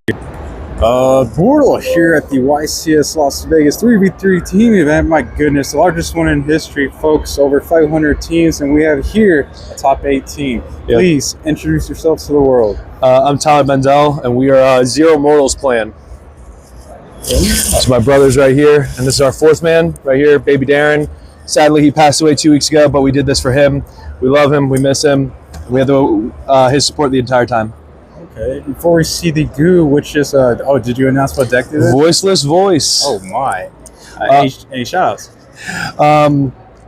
Bortle here at the YCS Las Vegas 3v3 team event. My goodness, the largest one in history, folks. Over 500 teams, and we have here a top 8 team. Please introduce yourselves to the world. I'm Tyler Benzel, and we are Zero Mortals Clan. So my brother's right here, and this is our fourth man right here, baby Darren. Sadly, he passed away 2 weeks ago, but we did this for him. We love him, we miss him, and we have his support the entire time. Okay, before we see the goo, which is, oh, did you announce what deck it is? Voiceless Voice. Oh my. Any shout outs?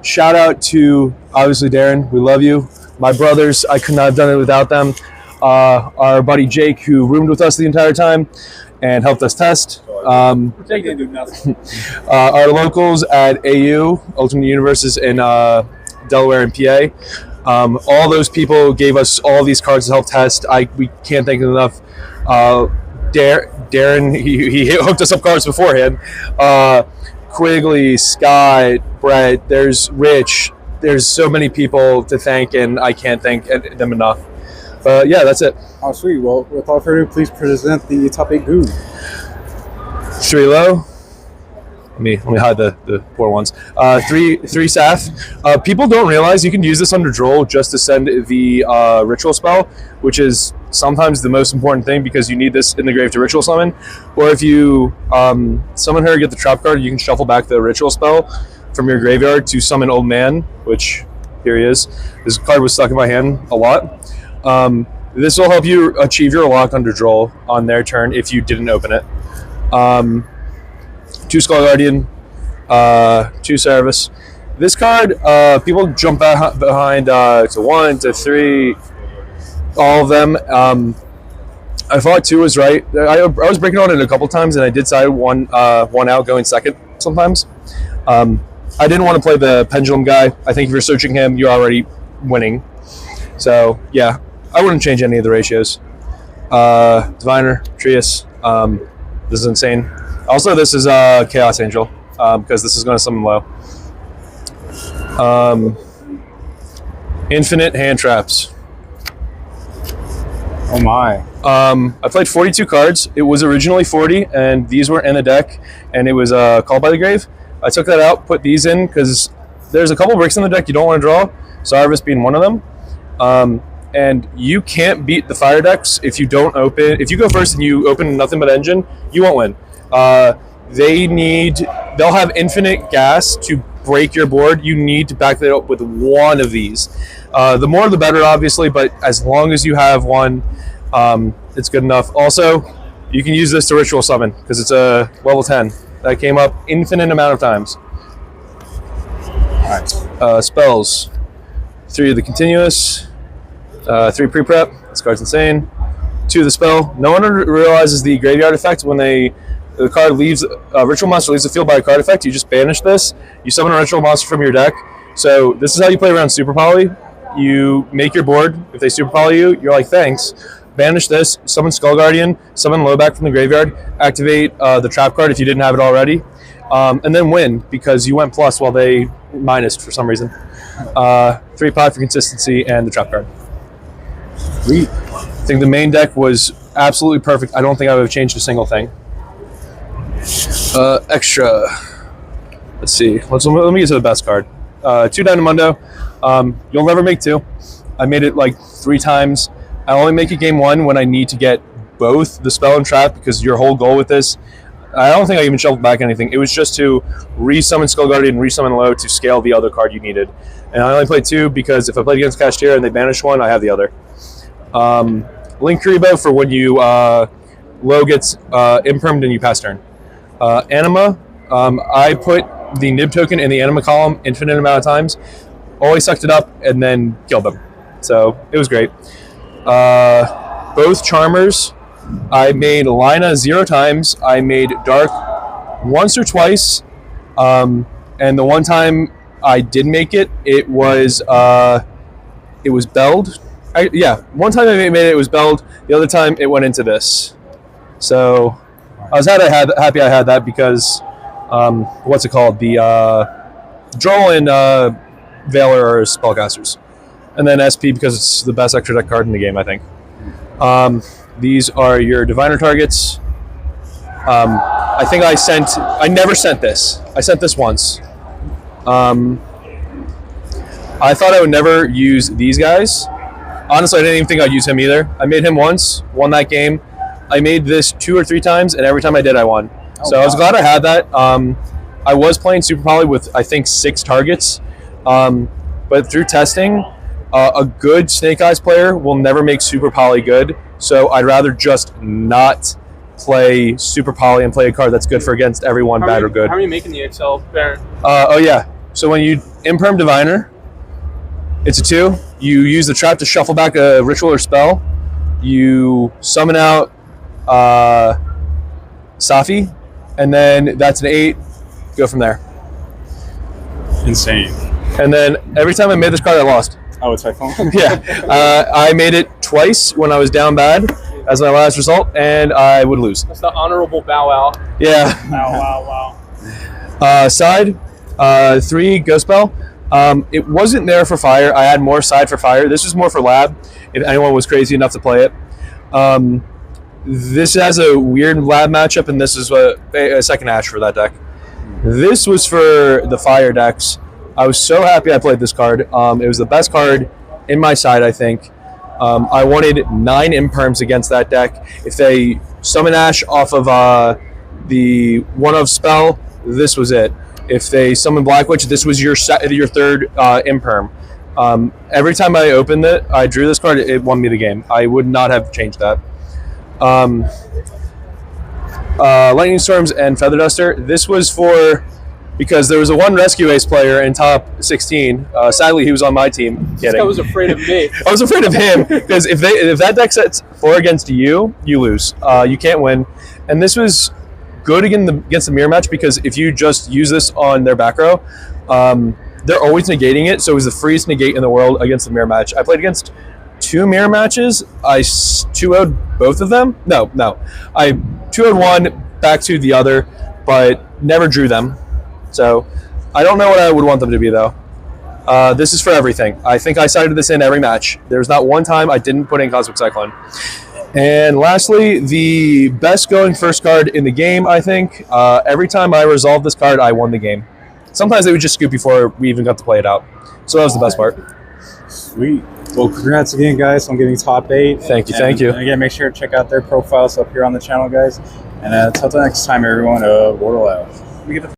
Shout out to, obviously, Darren. We love you. My brothers, I could not have done it without them. Our buddy Jake, who roomed with us the entire time and helped us test. Jake didn't do nothing. Our locals at AU, Ultimate Universes in Delaware and PA. All those people gave us all these cards to help test. We can't thank them enough. Darren, he hooked us up cards beforehand. Quigley, Scott, Brett, there's Rich. There's so many people to thank, and I can't thank them enough. But yeah, that's it. Oh, sweet. Well, without further ado, please present the top 8 goo. 3 low. Let me hide the poor ones. Three Saf. People don't realize you can use this under Droll just to send the ritual spell, which is sometimes the most important thing because you need this in the grave to ritual summon. Or if you summon her, get the trap card, you can shuffle back the ritual spell from your graveyard to summon Old Man, which here he is. This card was stuck in my hand a lot. This will help you achieve your lock under Droll on their turn if you didn't open it. 2 Skull Guardian, 2 Service. This card, people jump behind to 1, to 3, all of them. I thought 2 was right. I was breaking on it a couple times, and I did side one out going second sometimes. I didn't want to play the Pendulum guy. I think if you're searching him, you're already winning. So, yeah, I wouldn't change any of the ratios. Diviner, Trias, this is insane. Also, this is Chaos Angel, because this is going to summon low. Infinite hand traps. Oh my. I played 42 cards. It was originally 40, and these were in the deck, and it was Called by the Grave. I took that out, put these in, because there's a couple bricks in the deck you don't want to draw, Sarvis being one of them. And you can't beat the fire decks if you don't open. If you go first and you open nothing but engine, you won't win. They'll have infinite gas to break your board. You need to back that up with one of these. The more the better, obviously, but as long as you have one, it's good enough. Also, you can use this to ritual summon because it's a level 10 that came up infinite amount of times. Nice. Spells. 3 of the continuous, 3 pre-prep. This card's insane. 2 of the spell. No one realizes the graveyard effect when the card leaves, ritual monster leaves the field by a card effect. You just banish this. You summon a ritual monster from your deck. So this is how you play around Super Poly. You make your board. If they Super Poly you, you're like, thanks. Banish this, summon Skull Guardian, summon Lowback from the graveyard, activate the trap card if you didn't have it already, and then win because you went plus while they minused for some reason. 3 pot for consistency and the trap card. Sweet. I think the main deck was absolutely perfect. I don't think I would have changed a single thing. Extra. Let's see. Let me get to the best card. 2 Dynamundo. You'll never make 2. I made it like 3 times. I only make it game 1 when I need to get both the spell and trap because your whole goal with this, I don't think I even shuffled back anything. It was just to resummon Skull Guardian and resummon Low to scale the other card you needed. And I only played 2 because if I played against Cashier and they banished one, I have the other. Link Karibo for when you Low gets impermed and you pass turn. Anima, I put the Nib token in the Anima column infinite amount of times, always sucked it up, and then killed them. So it was great. Both Charmers, I made Lina 0 times. I made Dark once or twice, and the one time I did make it, it was Belled. One time I made it, it was Belled. The other time it went into this. So I was happy I had that because what's it called? The Droll and Valor are spellcasters. And then SP because it's the best extra deck card in the game, I think. These are your diviner targets. I never sent this. I sent this once. I thought I would never use these guys. Honestly, I didn't even think I'd use him either. I made him once, won that game. I made this 2 or 3 times, and every time I did, I won. So I was glad I had that. I was playing Super Poly with, I think, 6 targets. But through testing, a good Snake Eyes player will never make Super Poly good. So I'd rather just not play Super Poly and play a card that's good for against everyone, bad or good. How are you making the Excel, Baron? Oh, yeah. So when you Imperm Diviner, it's a 2. You use the trap to shuffle back a ritual or spell. You summon out Safi, and then that's an 8. Go from there. Insane. And then every time I made this card, I lost. Oh, it's Typhoon? Yeah. I made it twice when I was down bad as my last result, and I would lose. That's the honorable bow out. Yeah. Wow. Side, 3 Ghost Spell. It wasn't there for fire. I had more side for fire. This was more for lab, if anyone was crazy enough to play it. This has a weird lab matchup, and this is a second Ash for that deck. This was for the fire decks. I was so happy I played this card. It was the best card in my side, I think. I wanted 9 Imperms against that deck. If they summon Ash off of the 1-of spell, this was it. If they summon Black Witch, this was your 3rd Imperm. Every time I opened it, I drew this card, it won me the game. I would not have changed that. Lightning Storms and Feather Duster. This was because there was a 1 Rescue Ace player in top 16. Sadly, he was on my team. This guy was afraid of me. I was afraid of him because if that deck sets 4 against you, you lose. You can't win. And this was good against the mirror match because if you just use this on their back row, they're always negating it. So it was the freest negate in the world against the mirror match. I played against 2 mirror matches. I 2-0'd both of them. No. I 2-0'd one, back to the other, but never drew them. So I don't know what I would want them to be, though. This is for everything. I think I sided this in every match. There's not one time I didn't put in Cosmic Cyclone. And lastly, the best going first card in the game, I think. Every time I resolved this card, I won the game. Sometimes they would just scoop before we even got to play it out. So that was the best part. Sweet. Well, congrats again, guys, on getting top 8. Thank you. And again, make sure to check out their profiles up here on the channel, guys. And until next time, everyone, Wardle out.